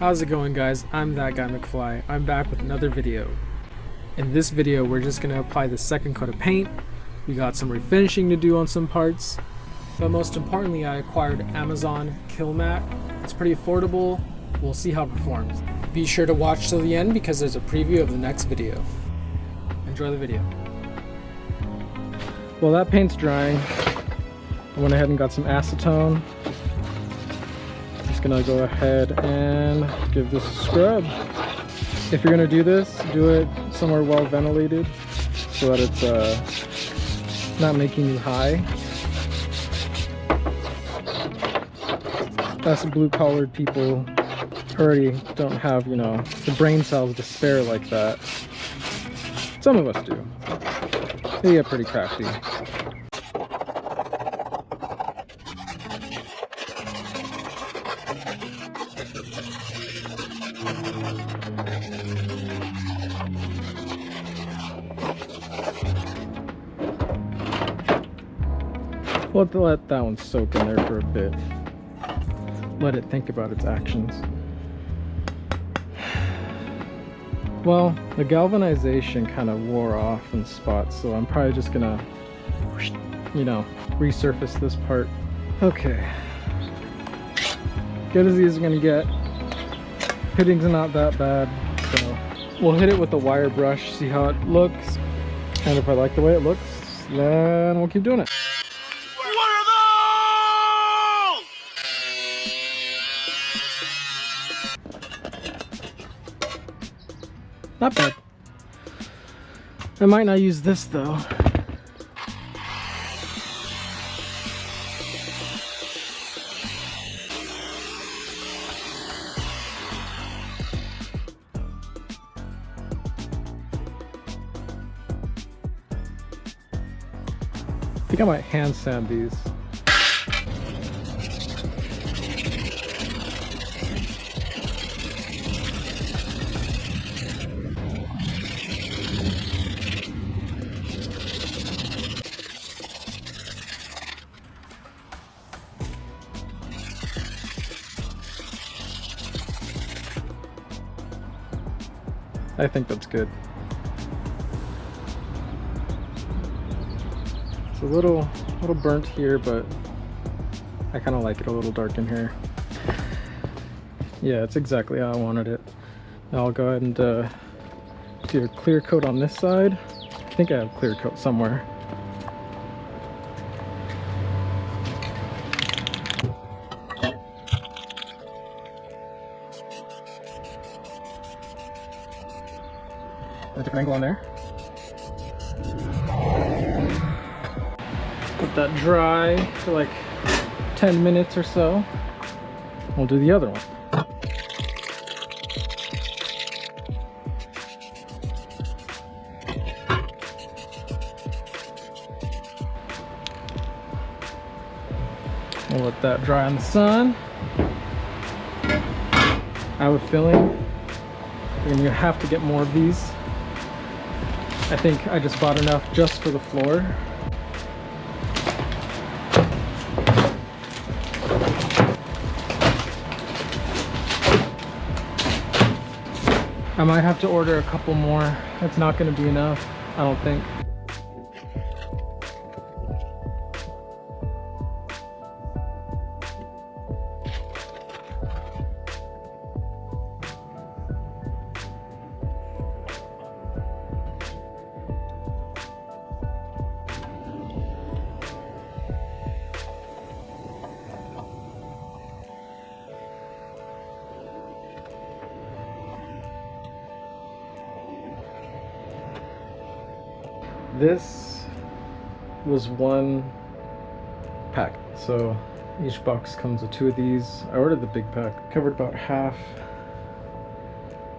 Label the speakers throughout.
Speaker 1: How's it going, guys? I'm that guy McFly. I'm back with another video. In this video we're just going to apply the second coat of paint. We got some refinishing to do on some parts, but most importantly I acquired Amazon killmat. It's pretty affordable. We'll see how it performs. Be sure to watch till the end because there's a preview of the next video. Enjoy the video. Well, that paint's drying. I went ahead and got some acetone. Gonna go ahead and give this a scrub. If you're gonna do this, do it somewhere well ventilated so that it's not making you high. Us blue-collared people already don't have, you know, the brain cells to spare like that. Some of us do. They get pretty crafty. We'll have to let that one soak in there for a bit. Let it think about its actions. Well, the galvanization kind of wore off in spots, so I'm probably just gonna, you know, resurface this part. Okay. Good as these are gonna get. Hitting's not that bad, so we'll hit it with a wire brush, see how it looks. And if I like the way it looks, then we'll keep doing it. Not bad. I might not use this though. I think I might hand sand these. I think that's good. It's a little burnt here, but I kind of like it a little dark in here. Yeah, it's exactly how I wanted it. Now I'll go ahead and do a clear coat on this side. I think I have clear coat somewhere. A different angle on there. Let that dry for like 10 minutes or so. We'll do the other one. We'll let that dry in the sun. I have a feeling you're gonna have to get more of these. I think I just bought enough just for the floor. I might have to order a couple more. It's not going to be enough, I don't think. This was one pack, so each box comes with 2 of these. I ordered the big pack, covered about half,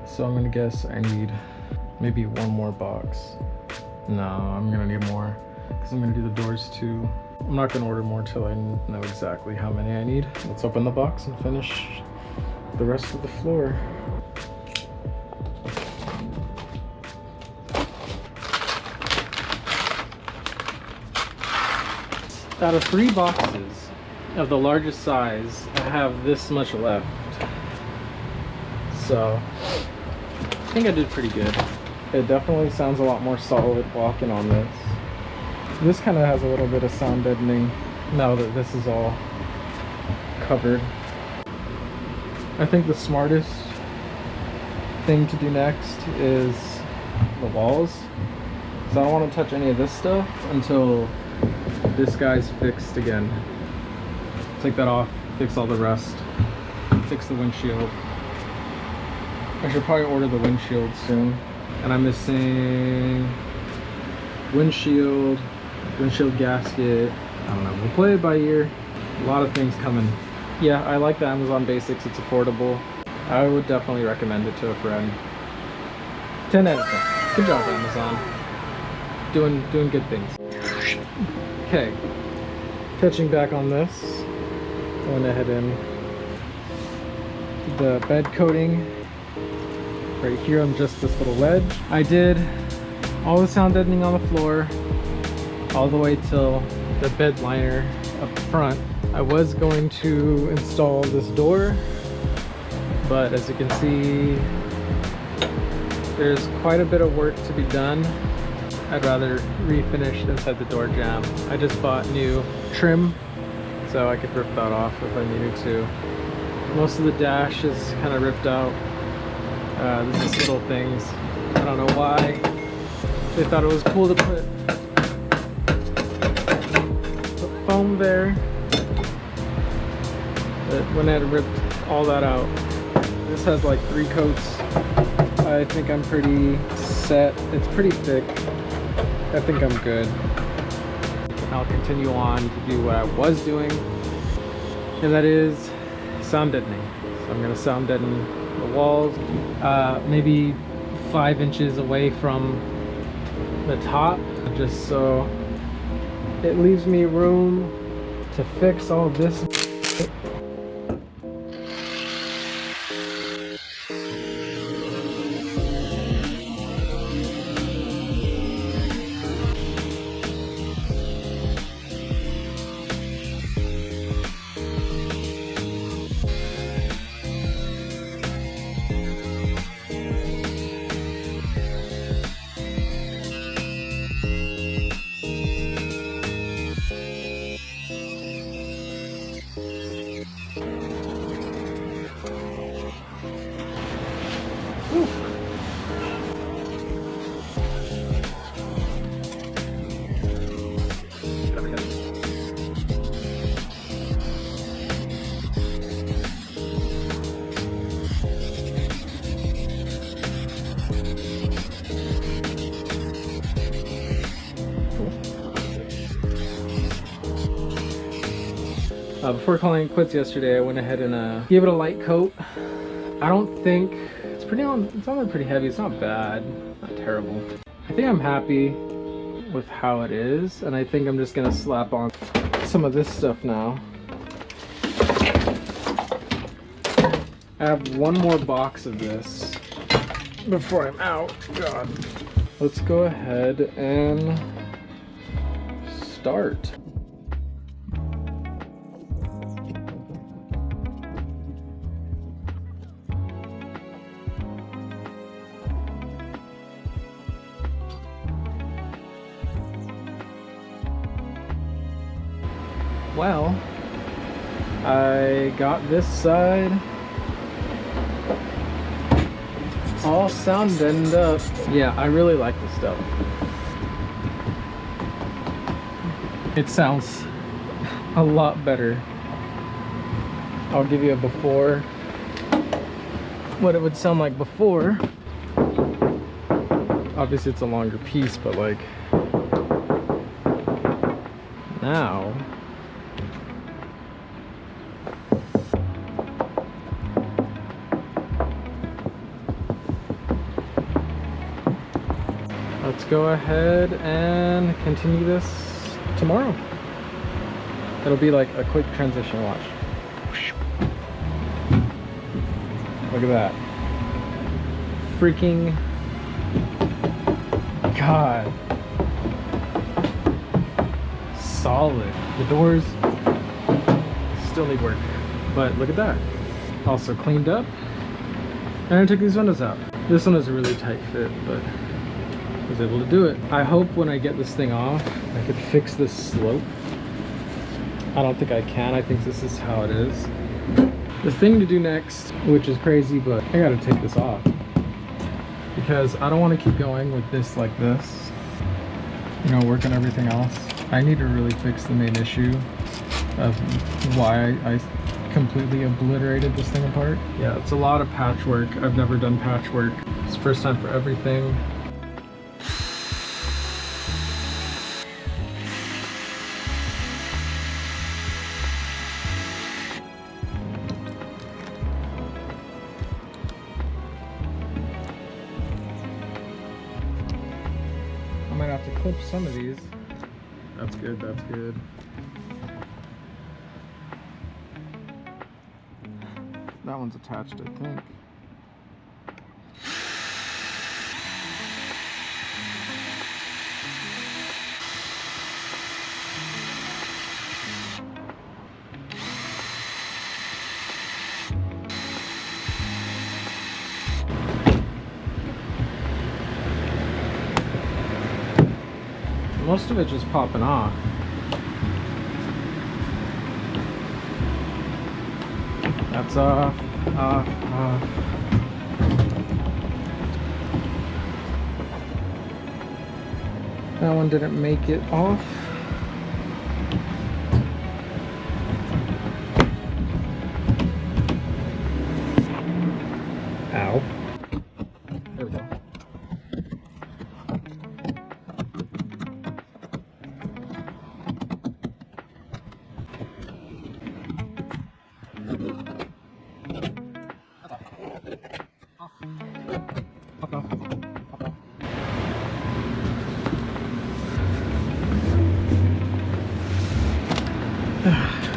Speaker 1: so I'm gonna guess I need maybe 1 more box. No, I'm gonna need more because I'm gonna do the doors too. I'm not gonna order more till I know exactly how many I need. Let's open the box and finish the rest of the floor. Out of 3 boxes of the largest size, I have this much left. So I think I did pretty good. It definitely sounds a lot more solid walking on this. This kind of has a little bit of sound deadening now that this is all covered. I think the smartest thing to do next is the walls. So I don't want to touch any of this stuff until this guy's fixed again. Take that off, fix all the rust, fix the windshield. I should probably order the windshield soon. And I'm missing windshield gasket. I don't know, we'll play it by ear. A lot of things coming. Yeah, I like the Amazon Basics, it's affordable. I would definitely recommend it to a friend. 10 out of 10. Good job, Amazon. Doing good things. Okay, touching back on this, I went ahead and the bed coating right here on just this little ledge. I did all the sound deadening on the floor, all the way till the bed liner up front. I was going to install this door, but as you can see, there's quite a bit of work to be done. I'd rather refinish inside the door jamb. I just bought new trim, so I could rip that off if I needed to. Most of the dash is kind of ripped out. This is little things. I don't know why they thought it was cool to put foam there, but when I had ripped all that out, this has like 3 coats. I think I'm pretty set. It's pretty thick. I think I'm good. I'll continue on to do what I was doing, and that is sound deadening. So I'm gonna sound deaden the walls, maybe 5 inches away from the top, just so it leaves me room to fix all this. Before calling it quits yesterday, I went ahead and gave it a light coat. I don't think it's only pretty heavy. It's not bad, not terrible. I think I'm happy with how it is, and I think I'm just gonna slap on some of this stuff now. I have one more box of this before I'm out. God. Let's go ahead and start. Well, I got this side all sound deadened up. Yeah, I really like this stuff. It sounds a lot better. I'll give you a before, what it would sound like before. Obviously it's a longer piece, but like now. Let's go ahead and continue this tomorrow. It'll be like a quick transition, watch. Look at that. Freaking God. Solid. The doors still need work, but look at that. Also cleaned up. And I took these windows out. This one is a really tight fit, but I was able to do it. I hope when I get this thing off, I could fix this slope. I don't think I can. I think this is how it is. The thing to do next, which is crazy, but I gotta take this off because I don't want to keep going with this like this, you know, working everything else. I need to really fix the main issue of why I completely obliterated this thing apart. Yeah, it's a lot of patchwork. I've never done patchwork. It's the first time for everything. I might have to clip some of these. That's good, that's good. That one's attached, I think. Most of it just popping off. That's off. That one didn't make it off. Ow. There we go.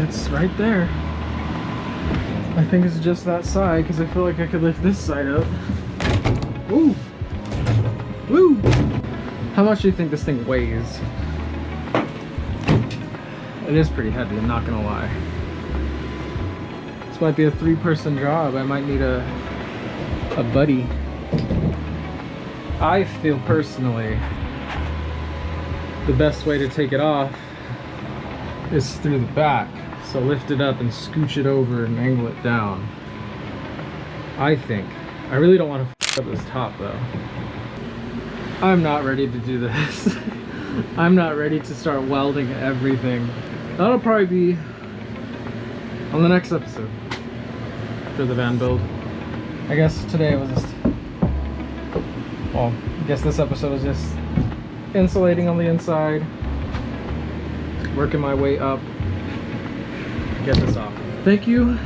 Speaker 1: It's right there. I think it's just that side because I feel like I could lift this side up. Woo! Woo! How much do you think this thing weighs? It is pretty heavy, I'm not gonna lie. This might be a 3-person job. I might need a buddy. I feel personally the best way to take it off is through the back. So lift it up and scooch it over and angle it down. I think. I really don't want to f up this top though. I'm not ready to do this. I'm not ready to start welding everything. That'll probably be on the next episode for the van build. I guess today was just, well, I guess this episode was just insulating on the inside, working my way up, get this off. Thank you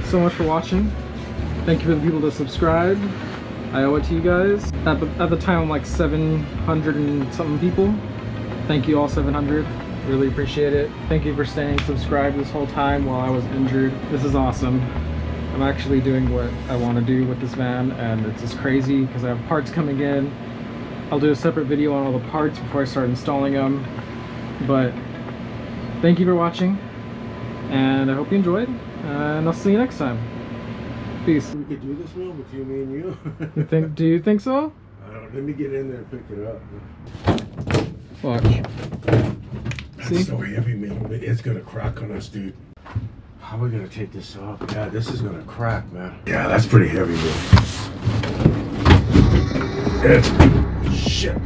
Speaker 1: so much for watching. Thank you for the people that subscribed. I owe it to you guys. At the time I'm like 700 and something people. Thank you all 700. Really appreciate it. Thank you for staying subscribed this whole time while I was injured. This is awesome. I'm actually doing what I want to do with this van, and it's just crazy because I have parts coming in. I'll do a separate video on all the parts before I start installing them. But thank you for watching, and I hope you enjoyed, and I'll see you next time. Peace.
Speaker 2: We could do this one with you, me and you.
Speaker 1: Do you think so?
Speaker 2: I don't know. Let me get in there and pick it up.
Speaker 1: Watch.
Speaker 2: That's
Speaker 1: See?
Speaker 2: so heavy, man. It's gonna crack on us, dude. How are we gonna take this off? Yeah, this is gonna crack, man. Yeah, that's pretty heavy, man. It's shit.